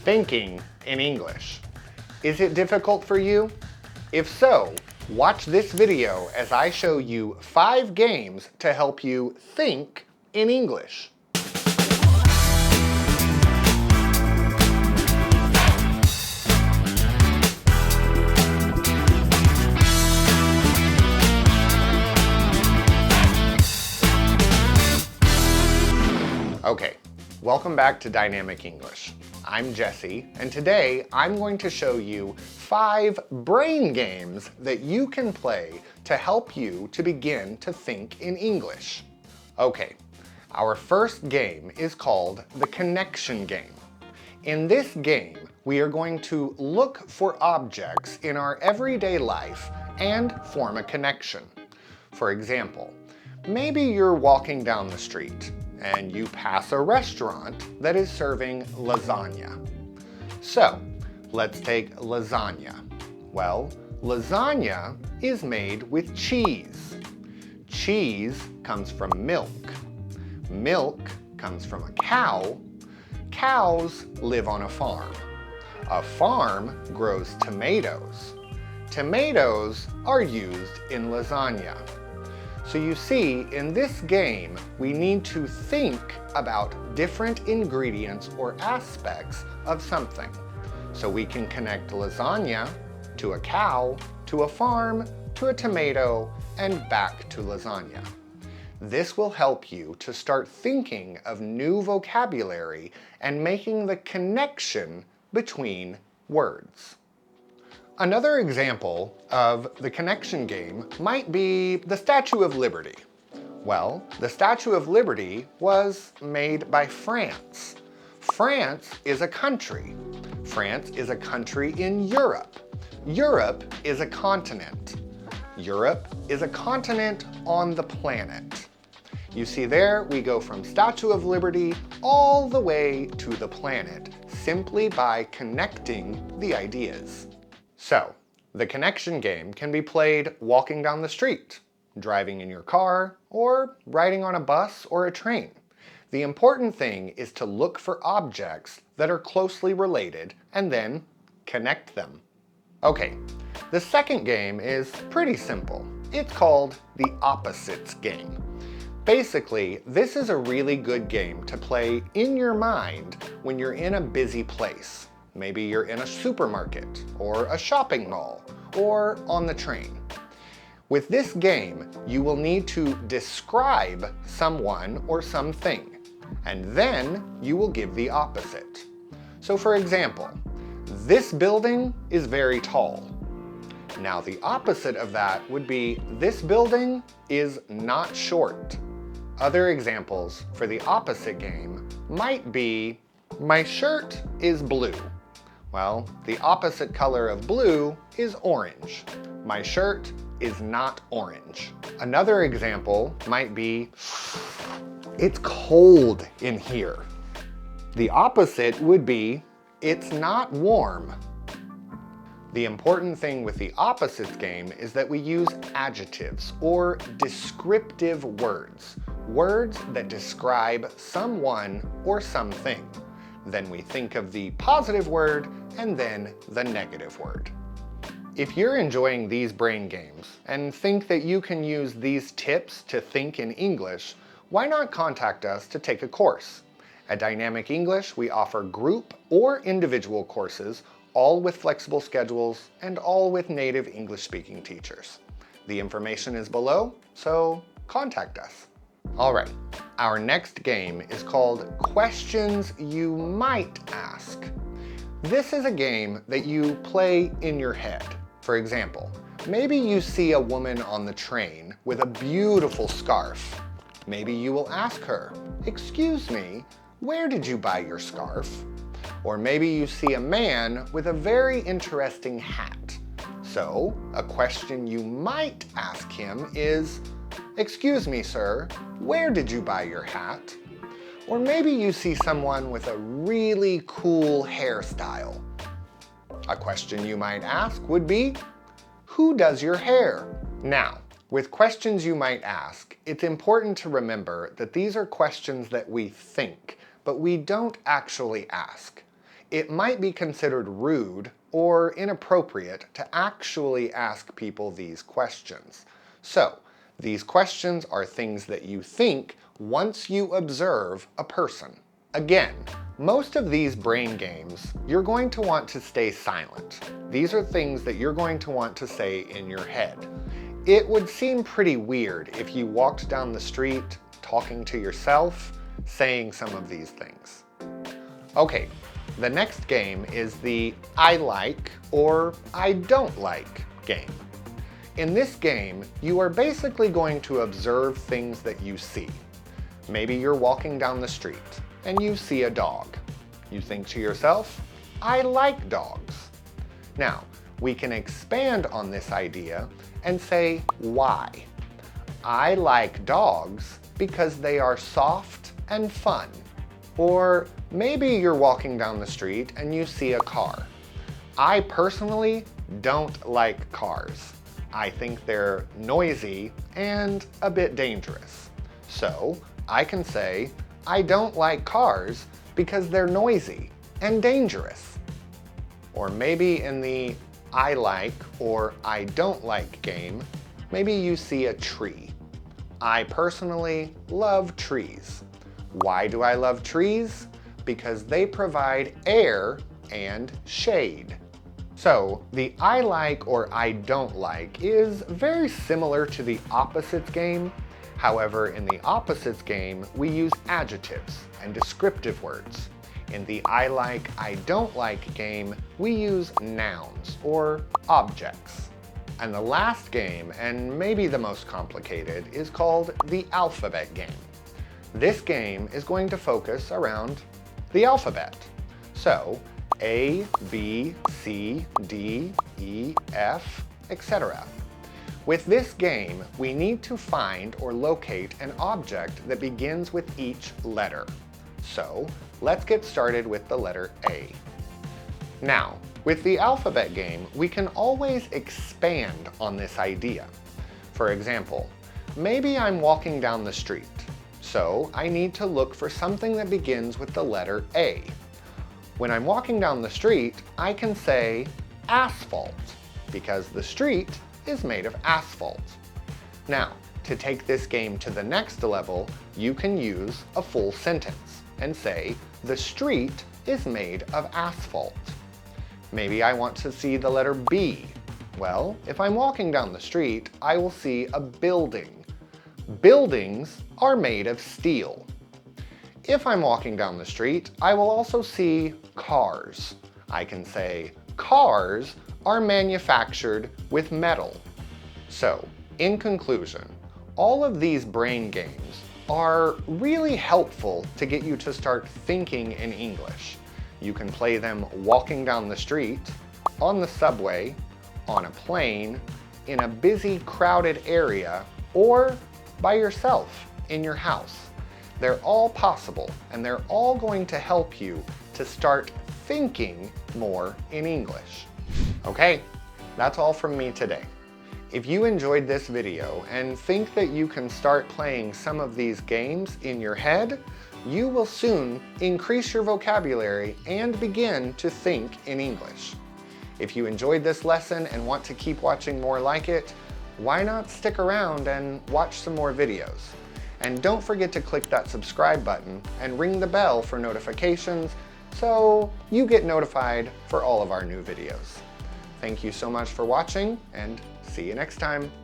thinking in English. Is it difficult for you? If so, watch this video as I show you 5 games to help you think in English. Okay, welcome back to Dynamic English. I'm Jesse, and today I'm going to show you 5 brain games that you can play to help you to begin to think in English. Okay, our first game is called the connection game. In this game, we are going to look for objects in our everyday life and form a connection. For example, maybe you're walking down the street and you pass a restaurant that is serving lasagna. So, let's take lasagna. Well, lasagna is made with cheese. Cheese comes from milk. Milk comes from a cow. Cows live on a farm. A farm grows tomatoes. Tomatoes are used in lasagna. So you see, in this game, we need to think about different ingredients or aspects of something. So we can connect lasagna to a cow, to a farm, to a tomato, and back to lasagna. This will help you to start thinking of new vocabulary and making the connection between words. Another example of the connection game might be the Statue of Liberty. Well, the Statue of Liberty was made by France. France is a country. France is a country in Europe. Europe is a continent. Europe is a continent on the planet. You see there, we go from Statue of Liberty all the way to the planet simply by connecting the ideas. So, the connection game can be played walking down the street, driving in your car, or riding on a bus or a train. The important thing is to look for objects that are closely related and then connect them. Okay, the second game is pretty simple. It's called the opposites game. Basically, this is a really good game to play in your mind when you're in a busy place. Maybe you're in a supermarket, or a shopping mall, or on the train. With this game, you will need to describe someone or something, and then you will give the opposite. So for example, this building is very tall. Now the opposite of that would be this building is not short. Other examples for the opposite game might be, my shirt is blue. Well, the opposite color of blue is orange. My shirt is not orange. Another example might be, it's cold in here. The opposite would be, it's not warm. The important thing with the opposites game is that we use adjectives or descriptive words. Words that describe someone or something. Then we think of the positive word and then the negative word. If you're enjoying these brain games and think that you can use these tips to think in English, why not contact us to take a course? At Dynamic English, we offer group or individual courses, all with flexible schedules and all with native English-speaking teachers. The information is below, so contact us. All right, our next game is called Questions You Might Ask. This is a game that you play in your head. For example, maybe you see a woman on the train with a beautiful scarf. Maybe you will ask her, "Excuse me, where did you buy your scarf?" Or maybe you see a man with a very interesting hat. So, a question you might ask him is, "Excuse me, sir, where did you buy your hat?" Or maybe you see someone with a really cool hairstyle. A question you might ask would be, "Who does your hair?" Now, with questions you might ask, it's important to remember that these are questions that we think, but we don't actually ask. it might be considered rude or inappropriate to actually ask people these questions. So, these questions are things that you think once you observe a person. Again, most of these brain games, you're going to want to stay silent. These are things that you're going to want to say in your head. It would seem pretty weird if you walked down the street talking to yourself, saying some of these things. Okay, the next game is the I like or I don't like game. In this game, you are basically going to observe things that you see. Maybe you're walking down the street and you see a dog. You think to yourself, I like dogs. Now, we can expand on this idea and say why. I like dogs because they are soft and fun. Or maybe you're walking down the street and you see a car. I personally don't like cars. I think they're noisy and a bit dangerous. So I can say, I don't like cars because they're noisy and dangerous. Or maybe in the I like or I don't like game, maybe you see a tree. I personally love trees. Why do I love trees? Because they provide air and shade. So the I like or I don't like is very similar to the opposites game. However, in the opposites game, we use adjectives and descriptive words. In the I like, I don't like game, we use nouns or objects. And the last game, and maybe the most complicated, is called the alphabet game. This game is going to focus around the alphabet. So, A, B, C, D, E, F, etc. With this game, we need to find or locate an object that begins with each letter. So, let's get started with the letter A. Now, with the alphabet game, we can always expand on this idea. For example, maybe I'm walking down the street, so I need to look for something that begins with the letter A. When I'm walking down the street, I can say asphalt, because the street is made of asphalt. Now, to take this game to the next level, you can use a full sentence and say, the street is made of asphalt. Maybe I want to see the letter B. Well, if I'm walking down the street, I will see a building. Buildings are made of steel. If I'm walking down the street, I will also see cars. I can say, cars are manufactured with metal. So, in conclusion, all of these brain games are really helpful to get you to start thinking in English. You can play them walking down the street, on the subway, on a plane, in a busy, crowded area, or by yourself in your house. They're all possible, and they're all going to help you to start thinking more in English. Okay, that's all from me today. If you enjoyed this video and think that you can start playing some of these games in your head, you will soon increase your vocabulary and begin to think in English. If you enjoyed this lesson and want to keep watching more like it, why not stick around and watch some more videos? And don't forget to click that subscribe button and ring the bell for notifications so you get notified for all of our new videos. Thank you so much for watching, and see you next time.